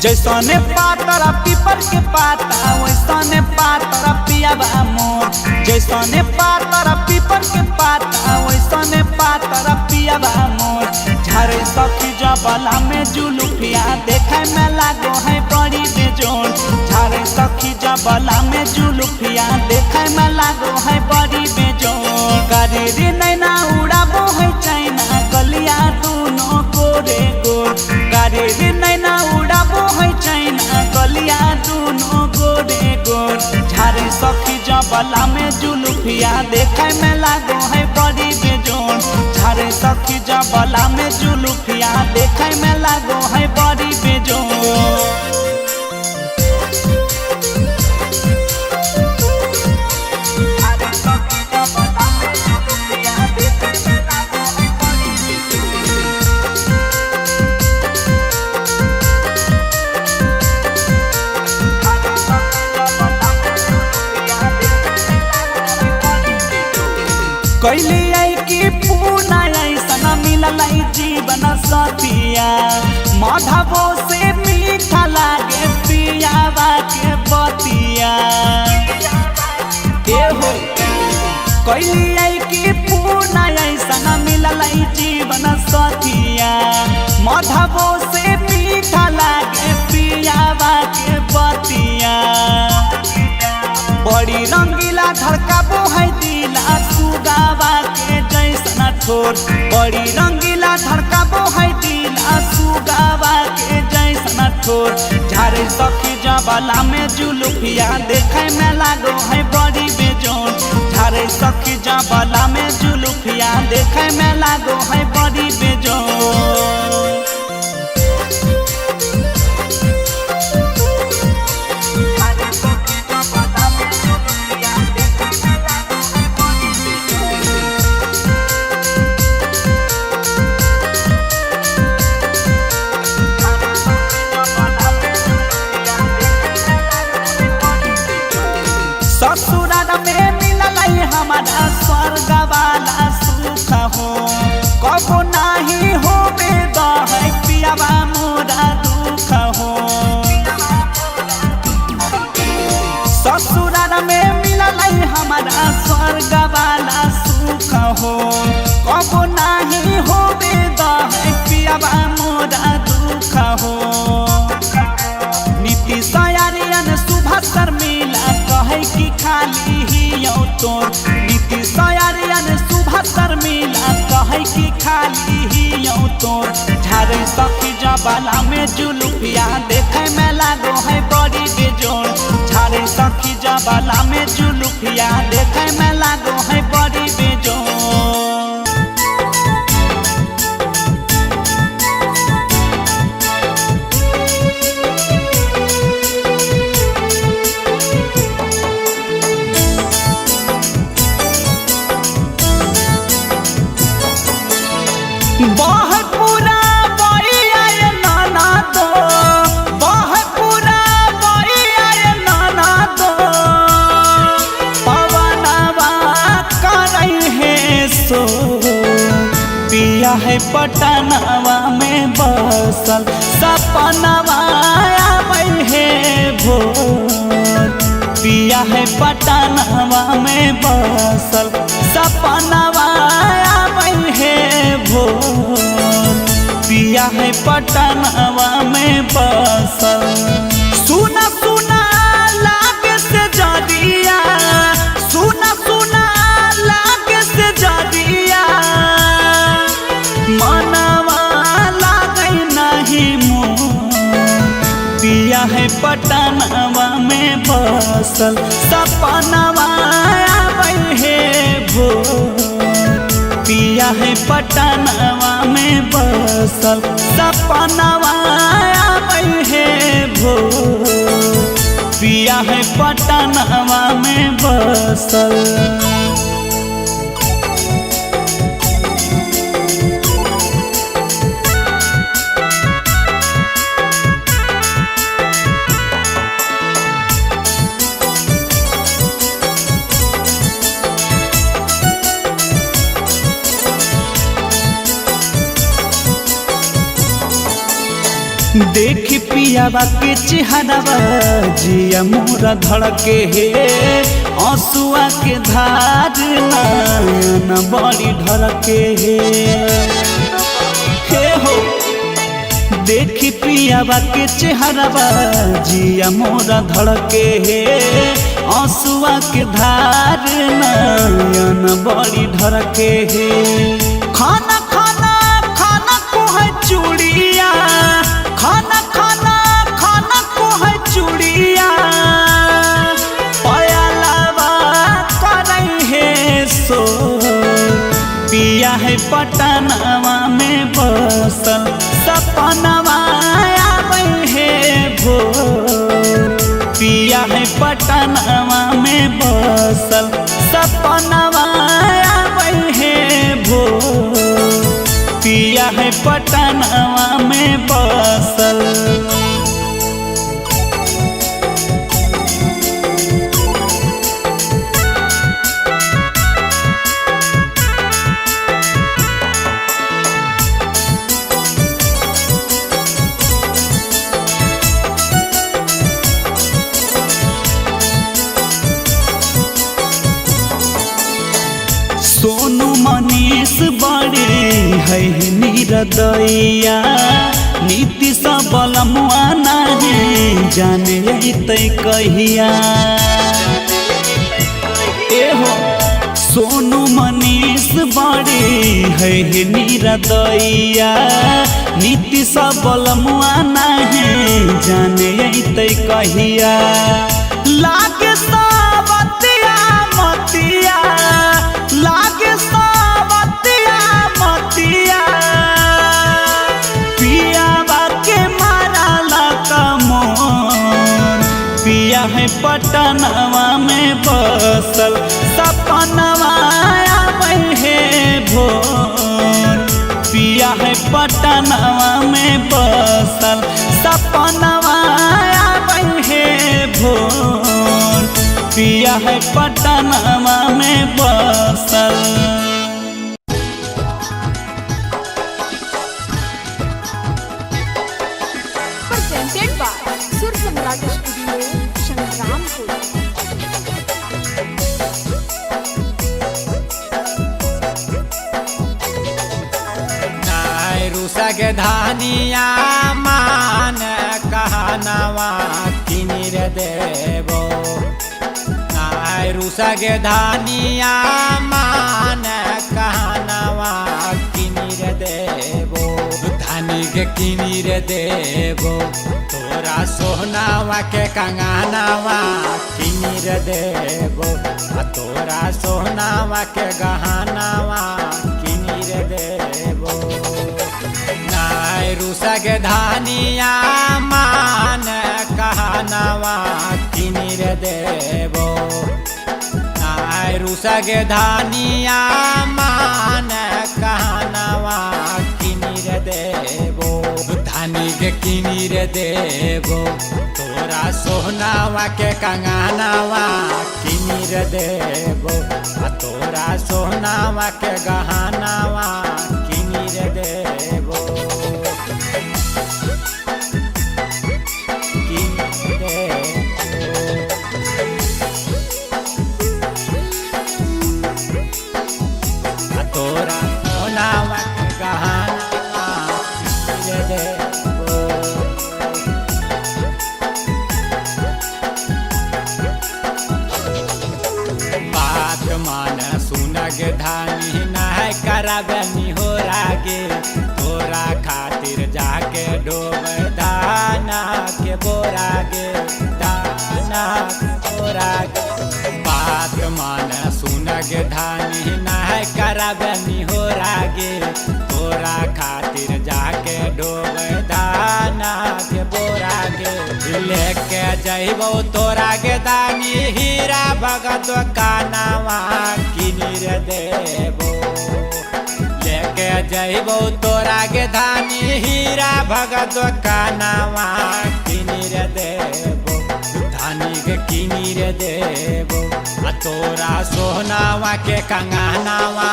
जैसने पातर पीपर के पाता वैसने पातर पियाबा मोर। जैसने पातर पीपर के पाता वैसने पातर पियाबा मोर। झारे सखी जबला में जुलुफिया देखे में लागो है बड़ी बेजोड़। झारे सखी जबला में जुलुफिया देखे में लागो है बड़ी बेजोड़। करेरी नैना उड़ाबो है चाइना गलिया दोनों गोरे गोर। करेरी नैना उड़ाबो है चाइना गलिया दोनों गोरे गोर। झारे सखी जबला में जुलुफिया देखे में लागो है बड़ी बेजोड़। झारे सखी जबला में जुलुफिया देखे में लागो है बड़ी बेजोड़। कैली आई की पूना ऐसा मिलल जीवन सतिया। मधबो से मीठा लागे पियावा के बतिया। एहो कैली आई की पूना ऐसा मिलल जीवन सतिया। मधबो से मीठा लागे पियावा के बतिया। बड़ी रंगीला धड़काबो है दिला सुगावा के जैसना ठोर। बड़ी रंगीला धड़काबो है दिला सुगावा के जैसना ठोर। झारे सखी जबला में जुलुफिया देखे में लागो है बड़ी बेजोड़। झारे सखी जबला में जुलुफिया देखे में लागो है बड़ी बेजोड़। ससुराल में मिलल हमारा स्वर्ग वाला सुख हो। कबो नहीं हो बेदा है पियावा मोरा दुख हो। ससुराल में मिलल हमारा स्वर्ग वाला सुख हो। कबो नहीं हो बेदा है पियावा मोरा दुख हो। नीति सयारियन सुबह शर्मिला कहे कि खाली ही यौ तोर। नीति सयारियन सुबह शर्मिला कहे कि खाली ही यौ तोर। झारे सखी जबला में जुलुफिया देखे में लागो है बड़ी बेजोड़। झारे सखी जबला में जुलुफिया देखे में लागो है बड़ी बेजोड़। बहुत पूरा बइया नाना दो। बहुत पूरा बइया नाना दो। पवनवा करई है सो। पिया है पटनवा में बसल सपनवा आबै है भोर। पिया है पटनवा में बसल सपनवा आबै है भोर। पिया है पटनवा में बसल। सुना सुना लागे से जदिया। सुना सुना लागे से जदिया। मनवा लागे नहीं मोर। पिया है पटनवा में बसल सपनवा आबै है भोर। पिया है पटनवा में बसल सपनवा आबै है भोर। पिया है पटनवा में बसल। देख पियावा के चेहरावा जिया मोरा धड़के हे आंसुआ के धार नैन बड़ी ढरके हे हो। देख पियावा के चेहरावा जिया मोरा धड़के हे आंसुआ के धार नैन बड़ी ढरके हे। खाना खाना खाना को है चूड़िया, खाना खाना खाना को है चूड़िया, पयालावा करई है सो। पिया है पटनावा में बसल सपनावा आवे है भोर। पिया है पटनावा में बसल सपनावा आवे है भोर। पिया है पटनावा में बसल। सोनू मनीष बड़ी है निरदैया, नीति सबल मुआ नहीं जाने तै कहिया। एहो सोनू मनीष बड़ी है निरदैया, नीति सबल मुआ नहीं जाने तै कहिया। लागे सावतिया मतिया, लागे सावतिया मतिया, पियावा के मारा मोर। पिया है पटनावा में बसल सपनावा आवे है भोर। पिया है पटनावा में बसल सपनावा आवे है भोर। पिया है पटनावा में बसल। Presented by Sur Samrat Studio, Shangrampur. रुसग धानिया मान कहनवा किनिर देवो। रुसग धानिया मान कहनवा किनिर देवो। धानी के किनिर देवो, तोरा सोहनावा के कंगनवा किनिर देवो। तोरा सोहनावा के गहनवा किनिर देवो। रुसग धानिया मान कहनवा किनिर देवो। रुसग धानिया मान कहनवा किनिर देवो। धानी के किनिर देवो, तोरा सोहनावा के कंगनवा किनिर देवो। तोरा सोहनावा के गहनवा किनिर देवो। तोरा सोहनावा के गहनवा किनिर देवो। बात मान सुनग धानी नहीं करबनी हो रागे। तोरा खातिर जाके डोब दाना के बोरा गे, दाना के बोरा गे। बात मान सुनग धानी नहीं करबनी हो रागे। तोरा खातिर जाके डोब दाना के बोरा गे। लेके जइबो तोरा के दानी हीरा भगत कानावा किनिर देबो। लेके जइबो तोरा के धानी हीरा भगत कानावा किनिर देबो। धानी के किनी रे देबो आ तोरा सोहनावा के कंगनावा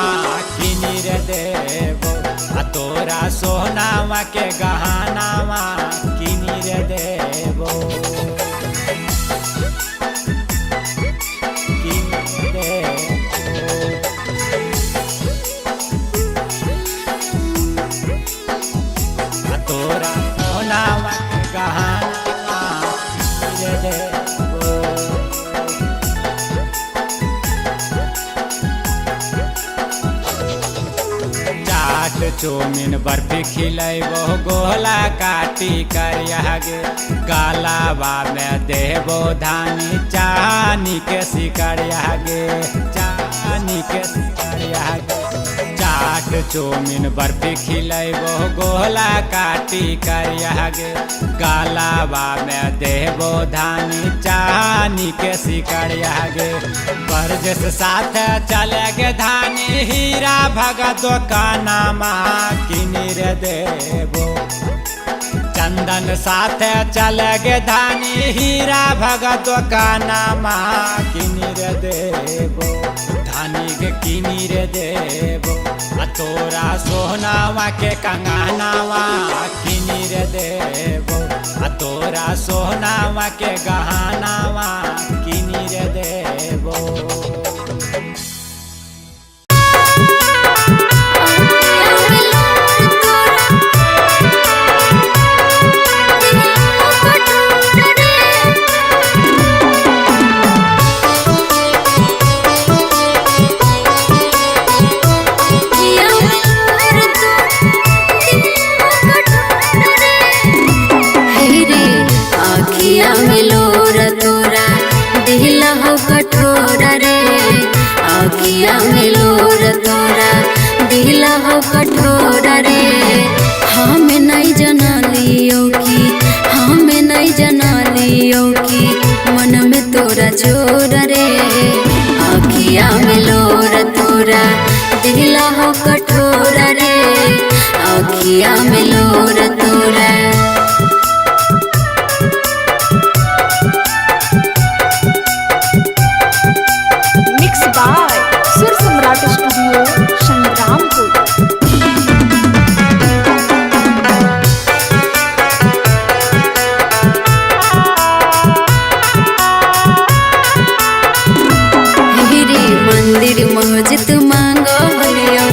किनी रे देबो आ तोरा सोहनावा के गहनावा किनी रे देबो किनी रे देबो आ तोरा सोहनावा के गहनावा किनी रे देबो चाट चौमिन बर्फी खिलेबो गोला काटी करिया गे गालावा में देबो धानी चानी के सिकरिया गे चानी के सिकरिया गे चाट चौमिन बर्फी खिलेबो गोला काटी करिया गे गालावा में देबो धानी चानी के सिकरिया गे बरजस साथ चले गे धानी हीरा भगत दुकानमा किनी रे देबो चंदन साथ चले गे धानी हीरा भगत दुकानमा किनी रे देबो धानी के किनी रे देबो आ तोरा सोहनावा के कंगनावा किनी रे देबो आ तोरा सोहनावा के गहनावा किनी रे देबो कठोरा रे हमें नहीं जना लियो कि मन में तोरा जोर रे आखिया में लोर तोरा दिला हो कठोरा रे आखिया में लोर तोरा मिक्स बाय सुर सम्राट स्टूडियो संग्रामपुर। मंदिर मस्जिद मांगो लियो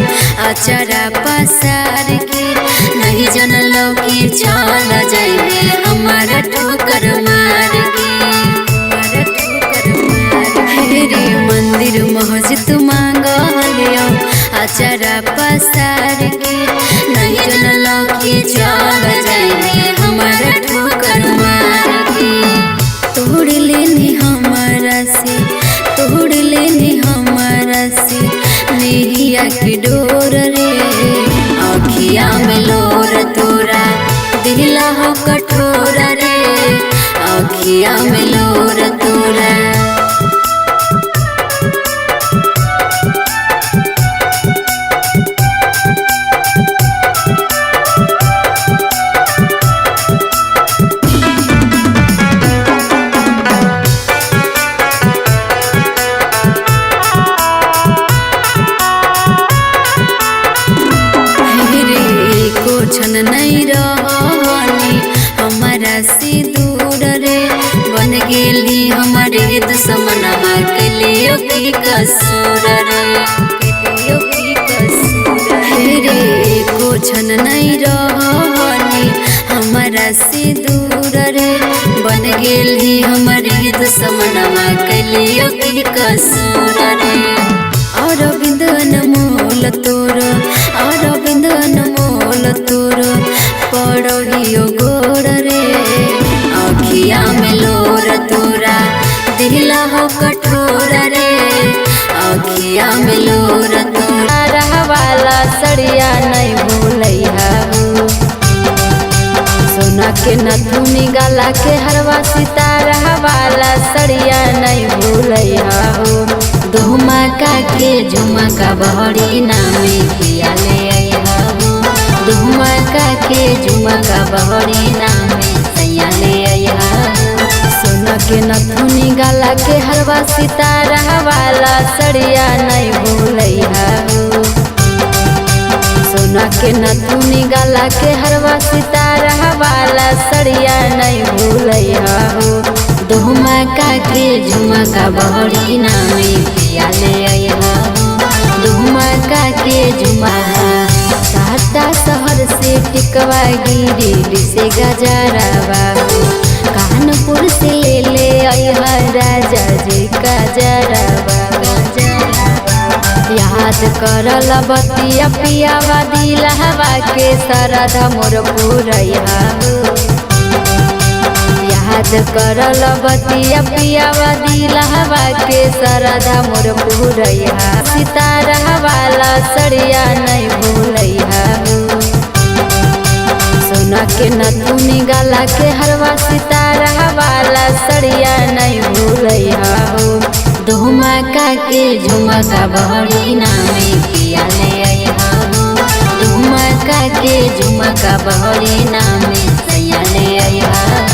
आचारा पसार के नहीं जनलो कि चल जाइए हमारा ठोकर मार के रे मंदिर मस्जिद मांगो लियो आचारा पसार के नहीं जनलो कि चल जाइए हमारा ठोकर मार के तोड़ लेनी हमारा से तोड़ लेनी हमारा से नेहिया की डोर रे आखिया में लोर तोरा दिला हो कठोरा रे आखिया में लोर तोरा नहीं रहनी हमारा से दूर रे बन गेली हमारे दुश्मनमा के लिए की कसूर रे कुछन नहीं रहनी हमारा से दूर रे बन गेली हमारे दुश्मनमा के लिए की कसूर रे अरविंद अनमोल तोर अरविंद अनमोल तोर पड़ोहियो गोर रे आखिया में लोर तोरा दिला हो कठोरा रे आखिया में लोर तोरा रहवाला सड़िया नहीं भूलैया हो सोना के नथुनी गला के हरवा सितारा वाला सड़िया नहीं भूलैया हो धुमका के झुमका बहरी नामे किया ले आया हो धुमका के झुमका बहरी नामे सैया ले आया हो सोना के नथुनी गला के हरवा सितारा वाला सड़िया नहीं भूलैया हो। सोना के नथुनी गला के हरवा सितारा वाला सड़िया नहीं भूलैया हो। धुमका के झुमका बहरी नामे पिया ले आया हो। धुमका के झुमका साटा शहर से टिकवा गिरी से गजरावा हो। कानपुर से ले आया राजा जी गजरावा। याद करल बतिया पियावा दिलहवा के सरधा मोर पूरैया हो। याद करल बतिया पियावा दिलहवा के सरधा मोर पूरैया। सितारा वाला सड़िया नहीं भूलैया हो। सोना के नथुनी गला के हरवा सितारा वाला सड़िया नहीं भूलैया हो। धुमका के झुमका बहरी नामे पिया ले आया हो। धुमका के झुमका बहरी नामे सैया ले आया।